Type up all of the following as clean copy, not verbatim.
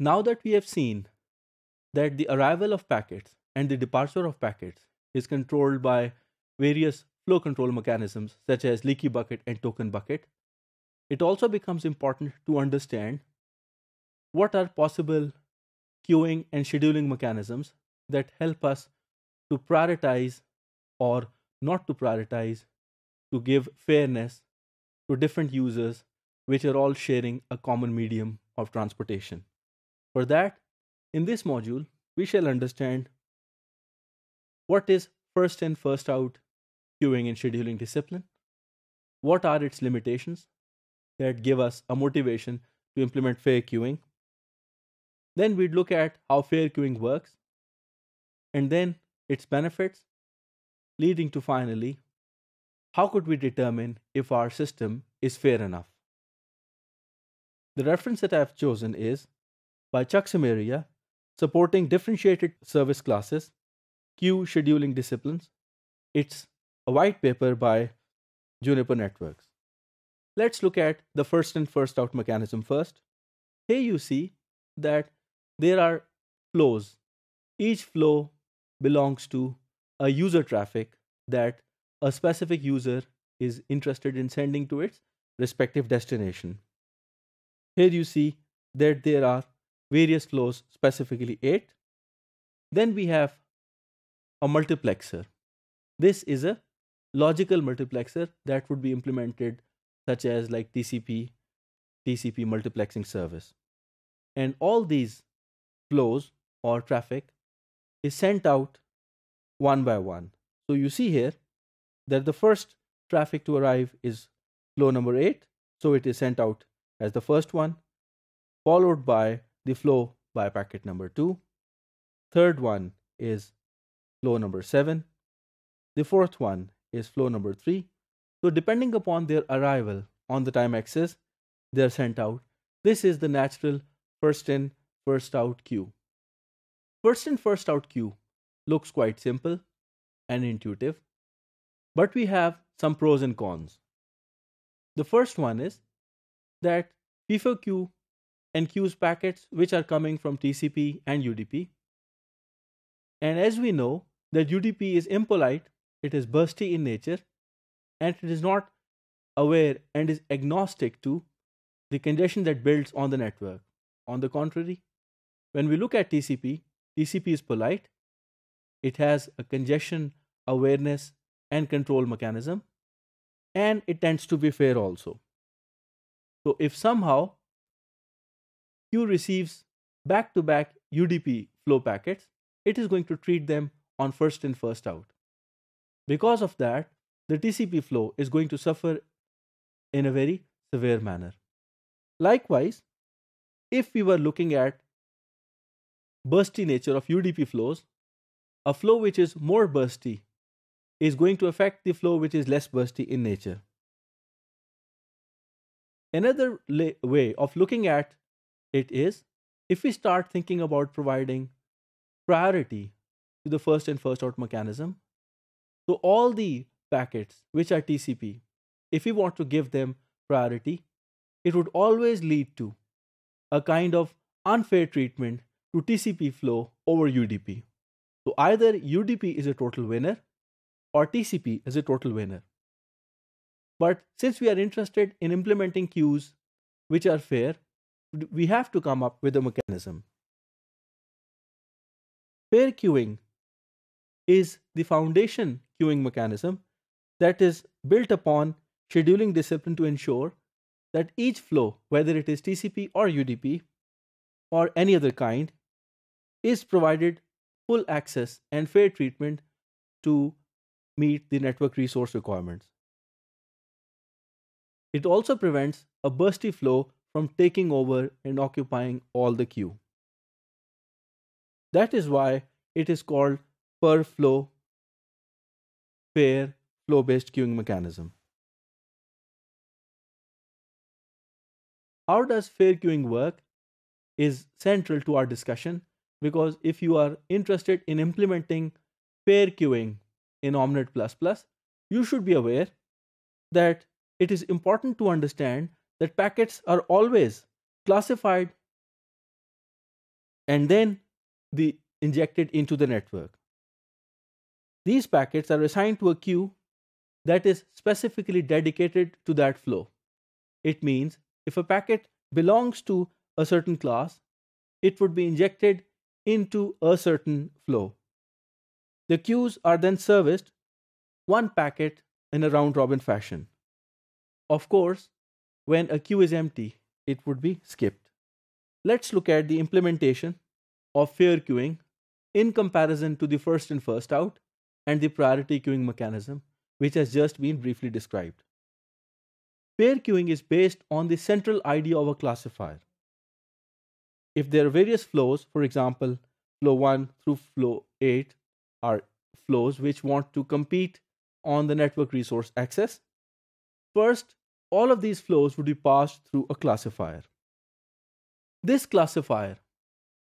Now that we have seen that the arrival of packets and the departure of packets is controlled by various flow control mechanisms such as leaky bucket and token bucket, it also becomes important to understand what are possible queuing and scheduling mechanisms that help us to prioritize or not to prioritize, to give fairness to different users which are all sharing a common medium of transportation. For that, in this module, we shall understand what is first in, first out queuing and scheduling discipline, what are its limitations that give us a motivation to implement fair queuing. Then we'd look at how fair queuing works, and then its benefits, leading to finally, how could we determine if our system is fair enough? The reference that I've chosen is by Chuck Samaria, Supporting Differentiated Service Classes, Queue Scheduling Disciplines. It's a white paper by Juniper Networks. Let's look at the first in, first out mechanism first. Here you see that there are flows. Each flow belongs to a user traffic that a specific user is interested in sending to its respective destination. Here you see that there are various flows, specifically 8. Then we have a multiplexer. This is a logical multiplexer that would be implemented such as like TCP multiplexing service. And all these flows or traffic is sent out one by one. So you see here that the first traffic to arrive is flow number 8. So it is sent out as the first one, followed by the flow by packet number 2. Third one is flow number 7. The fourth one is flow number 3. So depending upon their arrival on the time axis, they are sent out. This is the natural first in, first out queue. First in, first out queue looks quite simple and intuitive, but we have some pros and cons. The first one is that FIFO queue enqueues packets which are coming from TCP and UDP. And as we know that UDP is impolite, it is bursty in nature, and it is not aware and is agnostic to the congestion that builds on the network. On the contrary, when we look at TCP, TCP is polite. It has a congestion awareness and control mechanism, and it tends to be fair also. So if somehow queue receives back-to-back UDP flow packets, it is going to treat them on first in, first out. Because of that, the TCP flow is going to suffer in a very severe manner. Likewise, if we were looking at bursty nature of UDP flows, a flow which is more bursty is going to affect the flow which is less bursty in nature. Another way of looking at it is if we start thinking about providing priority to the first in, first out mechanism. So all the packets which are TCP, if we want to give them priority, it would always lead to a kind of unfair treatment to TCP flow over UDP. So either UDP is a total winner or TCP is a total winner. But since we are interested in implementing queues which are fair, we have to come up with a mechanism. Fair queuing is the foundation queuing mechanism that is built upon scheduling discipline to ensure that each flow, whether it is TCP or UDP or any other kind, is provided full access and fair treatment to meet the network resource requirements. It also prevents a bursty flow from taking over and occupying all the queue. That is why it is called Perflow fair flow-based queuing mechanism. How does fair queuing work is central to our discussion, because if you are interested in implementing fair queuing in Omnet++, you should be aware that it is important to understand that packets are always classified and then injected into the network. These packets are assigned to a queue that is specifically dedicated to that flow. It means if a packet belongs to a certain class, it would be injected into a certain flow. The queues are then serviced one packet in a round robin fashion. Of course, when a queue is empty, it would be skipped. Let's look at the implementation of fair queuing in comparison to the first in first out and the priority queuing mechanism, which has just been briefly described. Fair queuing is based on the central idea of a classifier. If there are various flows, for example, flow 1 through flow 8 are flows which want to compete on the network resource access, first, all of these flows would be passed through a classifier. This classifier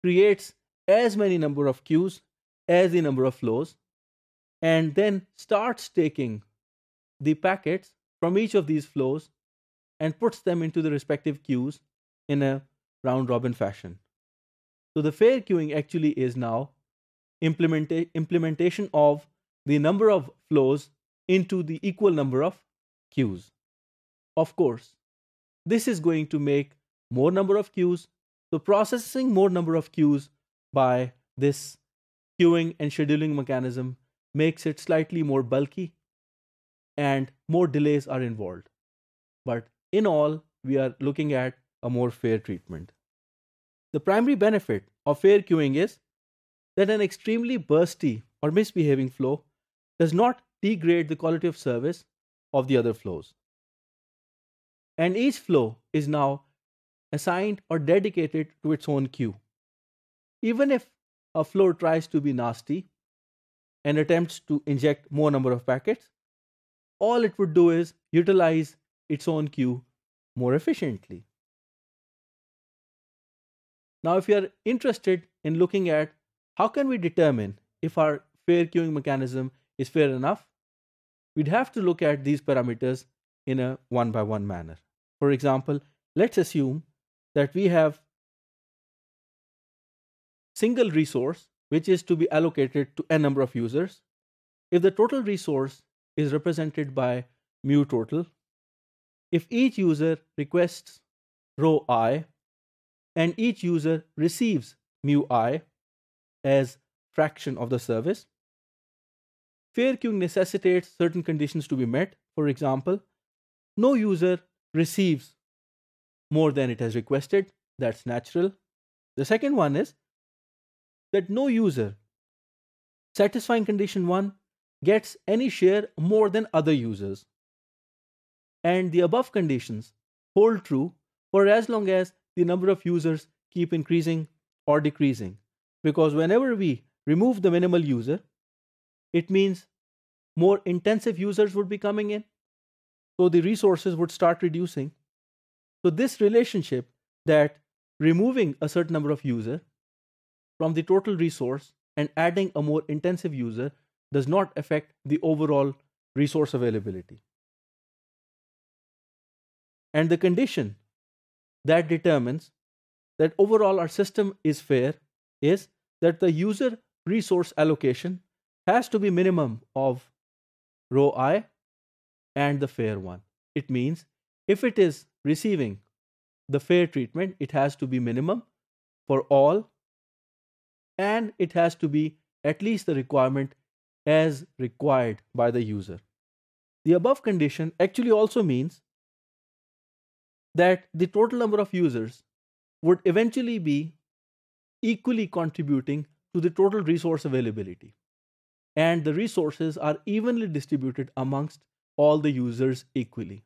creates as many number of queues as the number of flows, and then starts taking the packets from each of these flows and puts them into the respective queues in a round robin fashion. So the fair queuing actually is now implementation of the number of flows into the equal number of queues. Of course, this is going to make more number of queues. So processing more number of queues by this queuing and scheduling mechanism makes it slightly more bulky and more delays are involved. But in all, we are looking at a more fair treatment. The primary benefit of fair queuing is that an extremely bursty or misbehaving flow does not degrade the quality of service of the other flows. And each flow is now assigned or dedicated to its own queue. Even if a flow tries to be nasty and attempts to inject more number of packets, all it would do is utilize its own queue more efficiently. Now, if you are interested in looking at how can we determine if our fair queuing mechanism is fair enough, we'd have to look at these parameters in a one-by-one manner. For example, let's assume that we have single resource which is to be allocated to n number of users. If the total resource is represented by mu total, if each user requests row I and each user receives mu I as fraction of the service, fair queuing necessitates certain conditions to be met. For example, no user receives more than it has requested. That's natural. The second one is that no user satisfying condition 1 gets any share more than other users. And the above conditions hold true for as long as the number of users keep increasing or decreasing. Because whenever we remove the minimal user, it means more intensive users would be coming in. So the resources would start reducing. So this relationship that removing a certain number of users from the total resource and adding a more intensive user does not affect the overall resource availability. And the condition that determines that overall our system is fair is that the user resource allocation has to be minimum of row I and the fair one. It means if it is receiving the fair treatment, it has to be minimum for all, and it has to be at least the requirement as required by the user. The above condition actually also means that the total number of users would eventually be equally contributing to the total resource availability, and the resources are evenly distributed amongst all the users equally.